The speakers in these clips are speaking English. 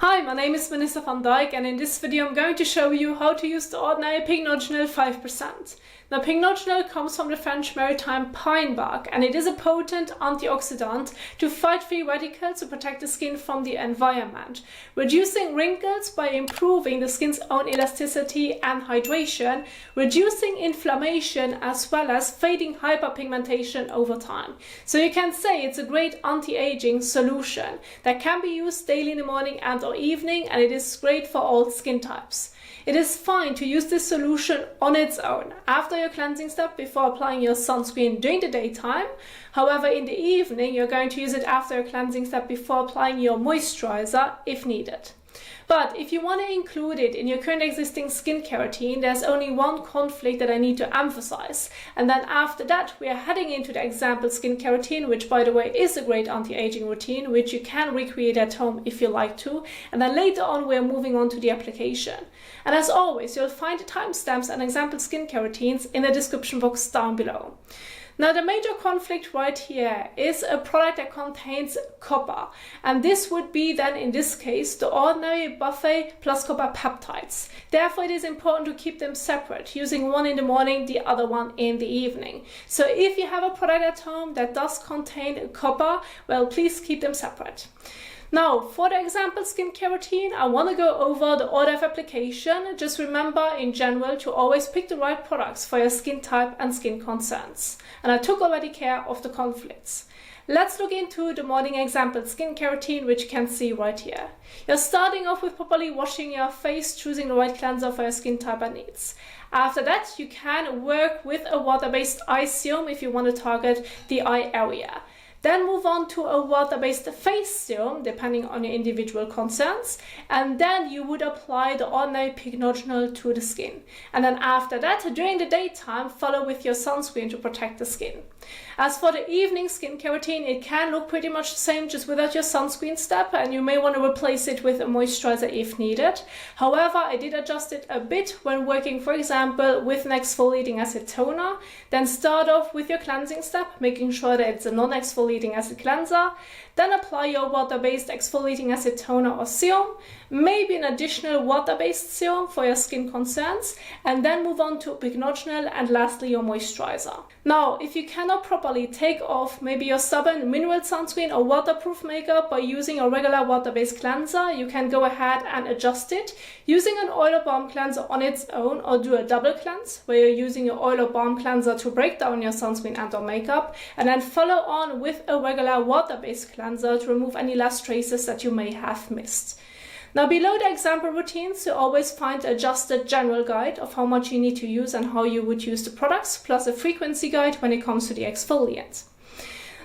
Hi, my name is Vanessa van Dijk, and in this video I'm going to show you how to use the Ordinary Pycnogenol 5%. Now, Pycnogenol comes from the French maritime pine bark, and it is a potent antioxidant to fight free radicals to protect the skin from the environment, reducing wrinkles by improving the skin's own elasticity and hydration, reducing inflammation as well as fading hyperpigmentation over time. So you can say it's a great anti-aging solution that can be used daily in the morning and or evening, and it is great for all skin types. It is fine to use this solution on its own after your cleansing step before applying your sunscreen during the daytime. However, in the evening you're going to use it after your cleansing step before applying your moisturizer if needed. But if you want to include it in your current existing skincare routine, there's only one conflict that I need to emphasize. And then after that, we are heading into the example skincare routine, which by the way is a great anti-aging routine, which you can recreate at home if you like to. And then later on, we're moving on to the application. And as always, you'll find the timestamps and example skincare routines in the description box down below. Now, the major conflict right here is a product that contains copper, and this would be then in this case the Ordinary Buffet plus copper peptides. Therefore, it is important to keep them separate, using one in the morning, the other one in the evening. So if you have a product at home that does contain copper, well, please keep them separate. Now, for the example skincare routine, I want to go over the order of application. Just remember in general to always pick the right products for your skin type and skin concerns. And I took already care of the conflicts. Let's look into the morning example skincare routine, which you can see right here. You're starting off with properly washing your face, choosing the right cleanser for your skin type and needs. After that, you can work with a water-based eye serum if you want to target the eye area. Then move on to a water-based face serum, depending on your individual concerns. And then you would apply the Ordinary Pycnogenol to the skin. And then after that, during the daytime, follow with your sunscreen to protect the skin. As for the evening skincare routine, it can look pretty much the same, just without your sunscreen step, and you may want to replace it with a moisturizer if needed. However, I did adjust it a bit when working, for example, with an exfoliating acid toner. Then start off with your cleansing step, making sure that it's a non-exfoliating acid cleanser. Then apply your water-based exfoliating acid toner or serum, maybe an additional water-based serum for your skin concerns, and then move on to Pycnogenol and lastly your moisturizer. Now, if you cannot properly take off maybe your stubborn mineral sunscreen or waterproof makeup by using a regular water-based cleanser, you can go ahead and adjust it using an oil or balm cleanser on its own, or do a double cleanse where you're using your oil or balm cleanser to break down your sunscreen and or makeup, and then follow on with a regular water-based cleanser to remove any last traces that you may have missed. Now, below the example routines, you always find the adjusted general guide of how much you need to use and how you would use the products, plus a frequency guide when it comes to the exfoliant.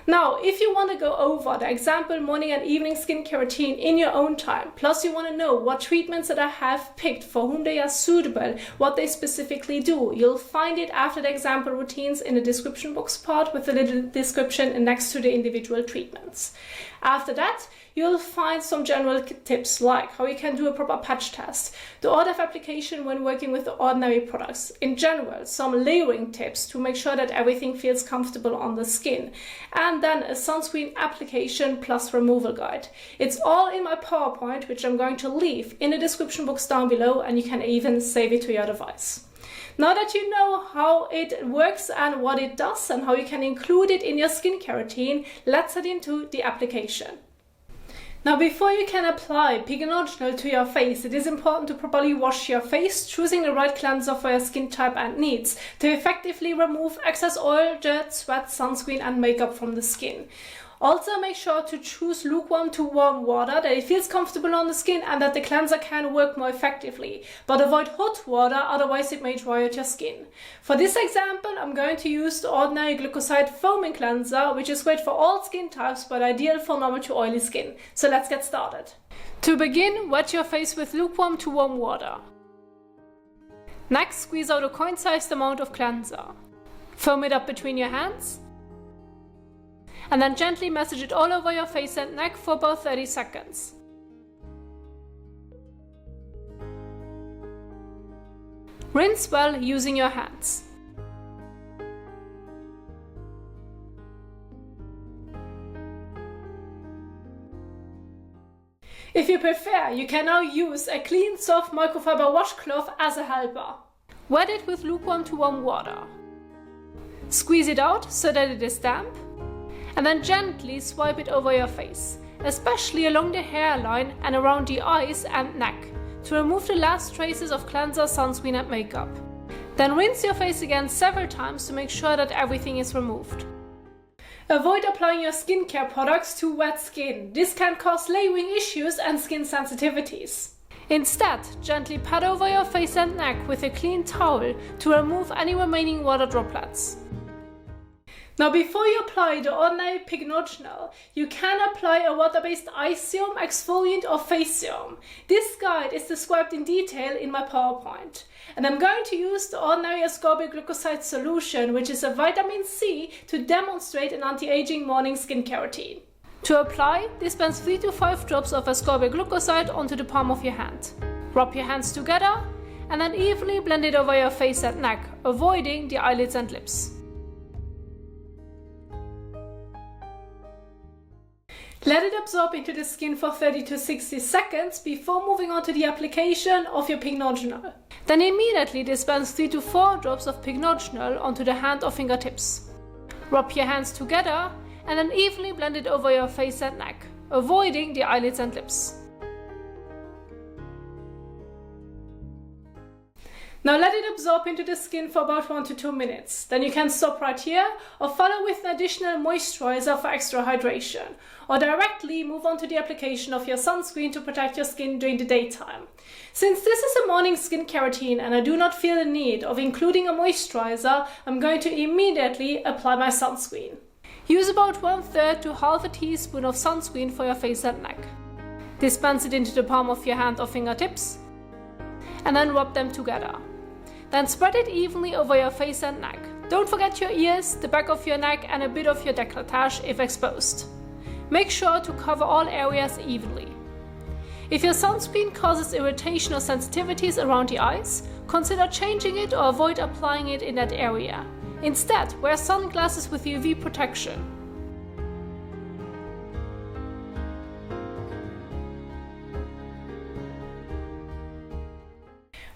Now, if you want to go over the example morning and evening skincare routine in your own time, plus you want to know what treatments that I have picked, for whom they are suitable, what they specifically do, you'll find it after the example routines in the description box part with a little description next to the individual treatments. After that, you'll find some general tips like how you can do a proper patch test, the order of application when working with the ordinary products, in general, some layering tips to make sure that everything feels comfortable on the skin, and then a sunscreen application plus removal guide. It's all in my PowerPoint, which I'm going to leave in the description box down below, and you can even save it to your device. Now that you know how it works and what it does and how you can include it in your skincare routine, let's head into the application. Now, before you can apply Pycnogenol to your face, it is important to properly wash your face, choosing the right cleanser for your skin type and needs to effectively remove excess oil, dirt, sweat, sunscreen and makeup from the skin. Also, make sure to choose lukewarm to warm water, that it feels comfortable on the skin and that the cleanser can work more effectively. But avoid hot water, otherwise it may dry out your skin. For this example, I'm going to use the Ordinary Glucoside Foaming Cleanser, which is great for all skin types but ideal for normal to oily skin. So let's get started. To begin, wet your face with lukewarm to warm water. Next, squeeze out a coin-sized amount of cleanser. Foam it up between your hands. And then gently massage it all over your face and neck for about 30 seconds. Rinse well using your hands. If you prefer, you can now use a clean, soft microfiber washcloth as a helper. Wet it with lukewarm to warm water. Squeeze it out so that it is damp, and then gently swipe it over your face, especially along the hairline and around the eyes and neck, to remove the last traces of cleanser, sunscreen and makeup. Then rinse your face again several times to make sure that everything is removed. Avoid applying your skincare products to wet skin. This can cause layering issues and skin sensitivities. Instead, gently pat over your face and neck with a clean towel to remove any remaining water droplets. Now, before you apply the Ordinary Pycnogenol, you can apply a water-based eye serum, exfoliant or face serum. This guide is described in detail in my PowerPoint. And I'm going to use the Ordinary Ascorbic Glucoside solution, which is a vitamin C, to demonstrate an anti-aging morning skincare routine. To apply, dispense 3 to 5 drops of ascorbic glucoside onto the palm of your hand. Rub your hands together and then evenly blend it over your face and neck, avoiding the eyelids and lips. Let it absorb into the skin for 30 to 60 seconds before moving on to the application of your Pycnogenol. Then immediately dispense 3 to 4 drops of Pycnogenol onto the hand or fingertips. Rub your hands together and then evenly blend it over your face and neck, avoiding the eyelids and lips. Now let it absorb into the skin for about 1 to 2 minutes. Then you can stop right here or follow with an additional moisturizer for extra hydration, or directly move on to the application of your sunscreen to protect your skin during the daytime. Since this is a morning skincare routine and I do not feel the need of including a moisturizer, I'm going to immediately apply my sunscreen. Use about 1/3 to half a teaspoon of sunscreen for your face and neck. Dispense it into the palm of your hand or fingertips and then rub them together. Then spread it evenly over your face and neck. Don't forget your ears, the back of your neck and a bit of your décolletage if exposed. Make sure to cover all areas evenly. If your sunscreen causes irritation or sensitivities around the eyes, consider changing it or avoid applying it in that area. Instead, wear sunglasses with UV protection.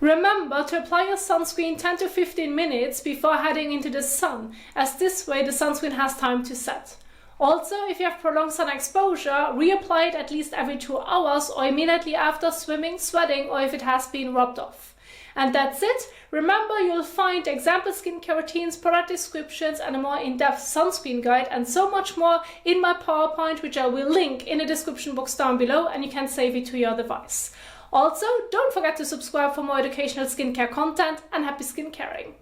Remember to apply your sunscreen 10 to 15 minutes before heading into the sun, as this way the sunscreen has time to set. Also, if you have prolonged sun exposure, reapply it at least every 2 hours or immediately after swimming, sweating, or if it has been rubbed off. And that's it. Remember, you'll find example skincare routines, product descriptions, and a more in-depth sunscreen guide and so much more in my PowerPoint, which I will link in the description box down below, and you can save it to your device. Also, don't forget to subscribe for more educational skincare content, and happy skincaring!